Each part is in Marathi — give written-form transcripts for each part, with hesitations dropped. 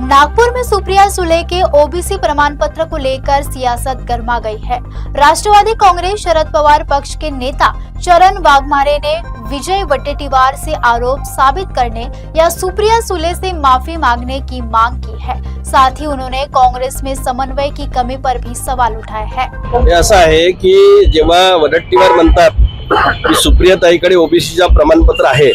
नागपुर में सुप्रिया सुले के ओबीसी प्रमाण पत्र को लेकर सियासत गर्मा गई है। राष्ट्रवादी कांग्रेस शरद पवार पक्ष के नेता चरण वाघमारे ने विजय वडेट्टीवार से आरोप साबित करने या सुप्रिया सुले से माफी मांगने की मांग की है। साथ ही उन्होंने कांग्रेस में समन्वय की कमी पर भी सवाल उठाए हैं। ऐसा है कि जेव्हा वडेट्टीवार म्हणतात की सुप्रियाताईकडे ओबीसीचा प्रमाणपत्र आहे,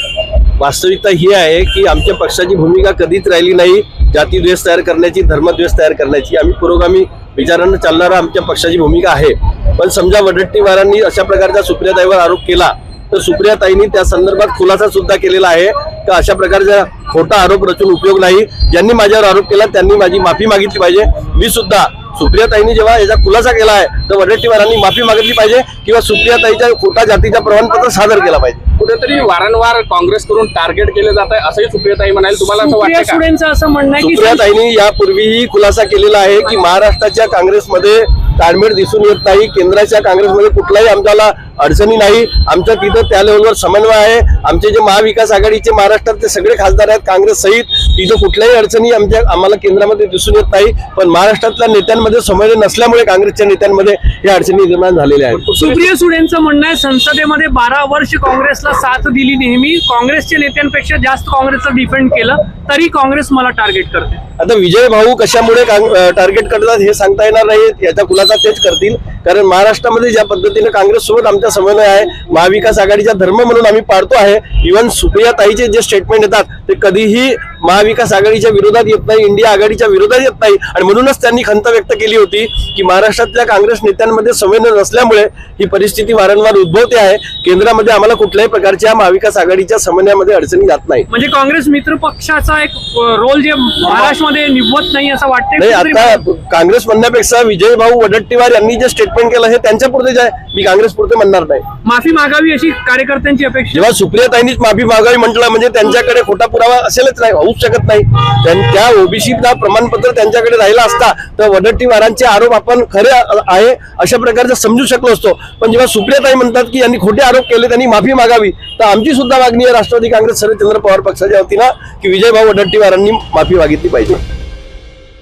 वास्तविकता ही आहे की आमच्या पक्षाची भूमिका कधीच राहिली नाही जाती द्वेष तयार करण्याची, धर्मद्वेष तयार करण्याची। आम्ही पुरोगामी विचारांना चालणारा आमच्या पक्षाची भूमिका आहे। पण समजा वडेट्टीवारांनी अशा प्रकारचा सुप्रियाताईवर आरोप केला तर सुप्रियाताईंनी त्या संदर्भात खुलासा सुद्धा केलेला आहे की अशा प्रकारचा खोटा आरोप रचून उपयोग नाही। ज्यांनी माझ्यावर आरोप केला त्यांनी माझी माफी मागितली पाहिजे। मी सुद्धा सुप्रियाताईंनी जेव्हा याचा खुलासा केला आहे तर वडेट्टीवारांनी माफी मागितली पाहिजे किंवा सुप्रियाताईच्या खोटा जातीचा प्रमाणपत्र सादर केला पाहिजे। कुठेतरी वारंवार काँग्रेस करून टार्गेट केले जात आहे असंही सुप्रियाताई म्हणाले। तुम्हाला असं वाटतं का? सुप्रिया असं म्हणणं आहे की सुप्रियाताईंनी यापूर्वीही खुलासा केलेला आहे की महाराष्ट्राच्या काँग्रेसमध्ये ताळमेळ दिसून येत नाही, केंद्राच्या काँग्रेसमध्ये कुठलाही आमच्याला अडचणी नाही, आमच्या तिथं त्या लेवलवर समन्वय आहे। आमचे जे महाविकास आघाडीचे महाराष्ट्रातले सगळे खासदार आहेत काँग्रेस सहित, तिथं कुठल्याही अडचणी आम्हाला केंद्रामध्ये दिसून येत नाही। पण महाराष्ट्रातल्या नेत्यांमध्ये समन्वय नसल्यामुळे काँग्रेसच्या नेत्यांमध्ये या अडचणी निर्माण झालेल्या आहेत। सुप्रिया सुळेंचं म्हणणं आहे संसदेमध्ये 12 वर्ष काँग्रेसला साथ दिली, नेहमी काँग्रेसच्या नेत्यांपेक्षा जास्त काँग्रेसचं डिफेंड केलं, तरी काँग्रेस मला टार्गेट करते। आता विजय भाऊ कशामुळे टार्गेट करतात हे सांगता येणार नाही, याचा खुलासा तेच करतील। कारण महाराष्ट्रामध्ये ज्या पद्धतीने काँग्रेस सोबत आमचा समन्वय आहे, महाविकास आघाडीचा धर्म म्हणून आम्ही पाळतो आहे। इव्हन सुप्रियाताईचे जे स्टेटमेंट येतात ते कधीही महाविकास आघाडीच्या विरोधात येत नाही, इंडिया आघाडीच्या विरोधात येत नाही। आणि म्हणूनच त्यांनी खंत व्यक्त केली होती की महाराष्ट्रातल्या काँग्रेस नेत्यांमध्ये समन्वय नसल्यामुळे ही परिस्थिती वारंवार उद्भवते आहे। केंद्रामध्ये आम्हाला कुठल्याही प्रकारच्या महाविकास आघाडीच्या समन्वयामध्ये अडचणी जात नाही। म्हणजे काँग्रेस मित्र पक्षाचा एक रोल जे महाराष्ट्रामध्ये निभवत नाही असं वाटतंय। नाही, आता काँग्रेस म्हणण्यापेक्षा विजय भाऊ वडेट्टीवार यांनी जे स्टेटमेंट केलं हे त्यांच्या पुरतेच आहे, मी काँग्रेस पुरते म्हणणार नाही। माफी मागावी अशी कार्यकर्त्यांची अपेक्षा। जेव्हा सुप्रियाताईंनीच माफी मागावी म्हटलं म्हणजे त्यांच्याकडे खोटा पुरावा असेलच नाही, होऊच शकत नाही। त्या ओबीसीचा प्रमाणपत्र त्यांच्याकडे राहिला असता तर वडेट्टीवारांचे आरोप आपण खरे आहे अशा प्रकारचं समजू शकलो असतो। पण जेव्हा सुप्रियाताई म्हणतात की यांनी खोटे आरोप केले, त्यांनी माफी मागावी, तर आमची सुद्धा मागणी आहे राष्ट्रवादी काँग्रेस शरदचंद्र पवार पक्षाच्या वतीनं की विजय भाऊ वडेट्टीवारांनी माफी मागितली पाहिजे।